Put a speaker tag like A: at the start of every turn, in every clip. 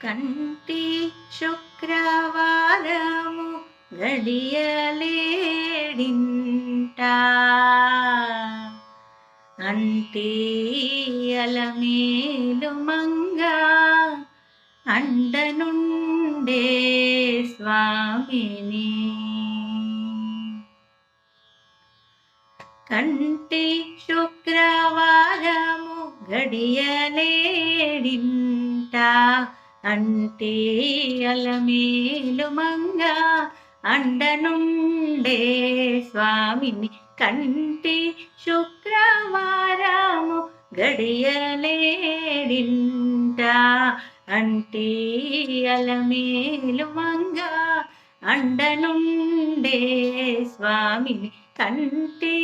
A: కంటి శుక్రవారము గడియలేడింట అంటే అలమేలు మంగ అండనుండే స్వామిని కంటి శుక్రవారము గడియలేడింట అంటే అలమేలు మంగ అండనుండే స్వామిని కంటి శుక్రవారము గడియలేడింట అంటే అలమేలు మంగ అండనుండే స్వామిని కంటి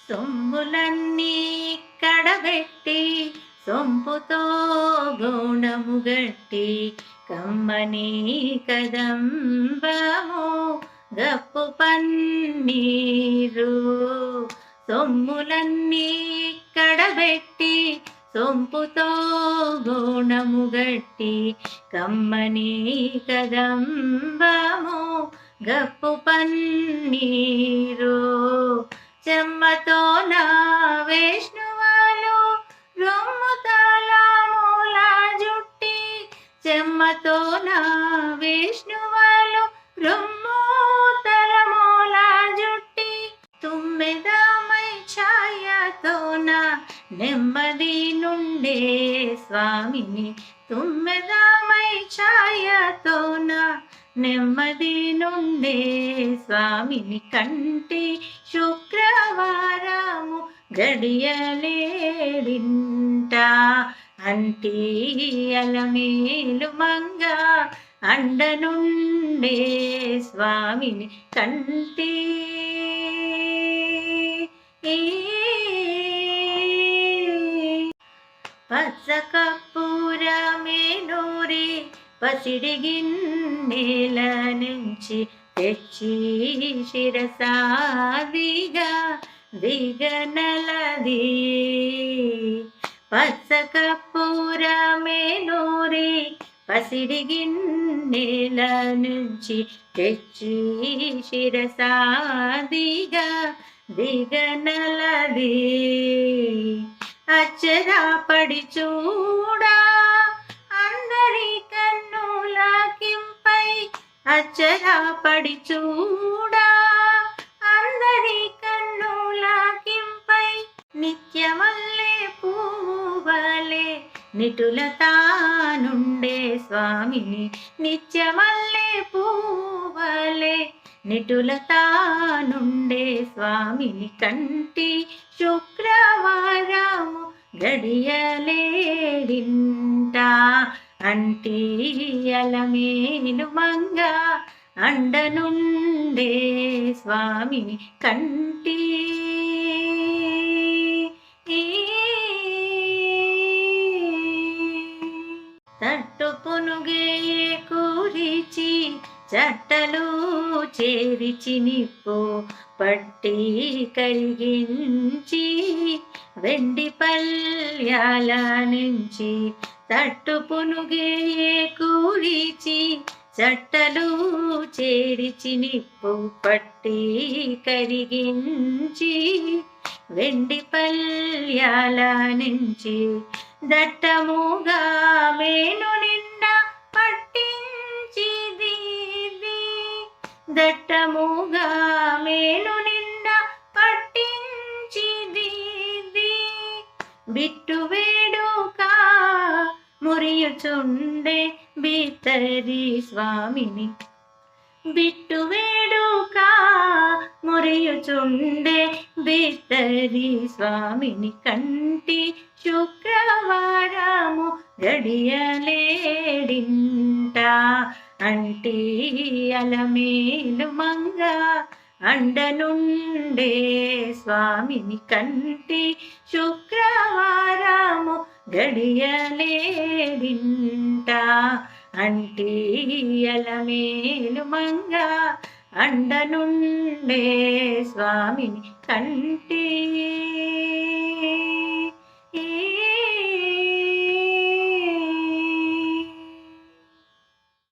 A: సొమ్ములన్నీ కడబెట్టి సొంపుతో గౌణము గట్టి కమ్మని కదంబము గప్పు పన్నీరు సొమ్ములన్నీ కడబెట్టి సొంపుతో గౌణము గట్టి కమ్మని కదంబము గప్పు పన్నీరు చెమ్మతో నా విష్ణువాలు రొమ్ము తాళముల జుట్టి చెమ్మతో నా విష్ణువాలు రొమ్ము తలముల జుట్టి తుమ్మెదమై ఛాయతోన నెమ్మది నుండే స్వామిని తుమ్మెదమై ఛాయతోన నెమ్మది నుండే స్వామిని కంటి శుక్రవారము గడియలేడింట అంటే అలమేలు మంగ అండనుండే స్వామిని కంటి పచ్చ కర్పూరమే నూరి పసిడి గిన్నెల నుంచి తెచ్చి శిరసాదిగా దిగనలది పచ్చ కర్పూరమే నూరి పసిడి గిన్నెల నుంచి తెచ్చి శిరసాదిగా దిగనలది అచ్చరా పడి చూడా అందరి కన్నులకింపై అచ్చరా పడి చూడా అందరి కన్నులకింపై నిత్యమల్లే పువ్వువలే నిటులతానుండే స్వామిని నిత్యమల్లే పువ్వువలే నిటులతానుండే స్వామిని కంటి శుక్రవారము గడియలేడింట అంటే అలమేలు మంగ అండనుండే స్వామిని కంటి తట్టు పునుగే కూరిచి చట్టలు చేరిచి నిప్పు పట్టి కరిగించి వెండి పల్యాల నుంచి తట్టు పునుగే కూరిచి చట్టలు చేరిచి నిప్పు పట్టి కరిగించి వెండి పల్యాల నుంచి దట్టముగా మేను నిండా పట్టించి దట్టముగా మేను నిండా పట్టించి బిట్టు వేడుక మురియుచుండే బిత్తరి స్వామిని బిట్టు వేడుక మురియుచుండే బిత్తరి స్వామిని కంటి శుక్రవారము గడియలేడింట అంటే అలమేలు మంగ అండనుండే స్వామిని కంటి శుక్రవారము గడియలేడింట అంటే అలమేలు మంగ అండనుండే స్వామిని కంటి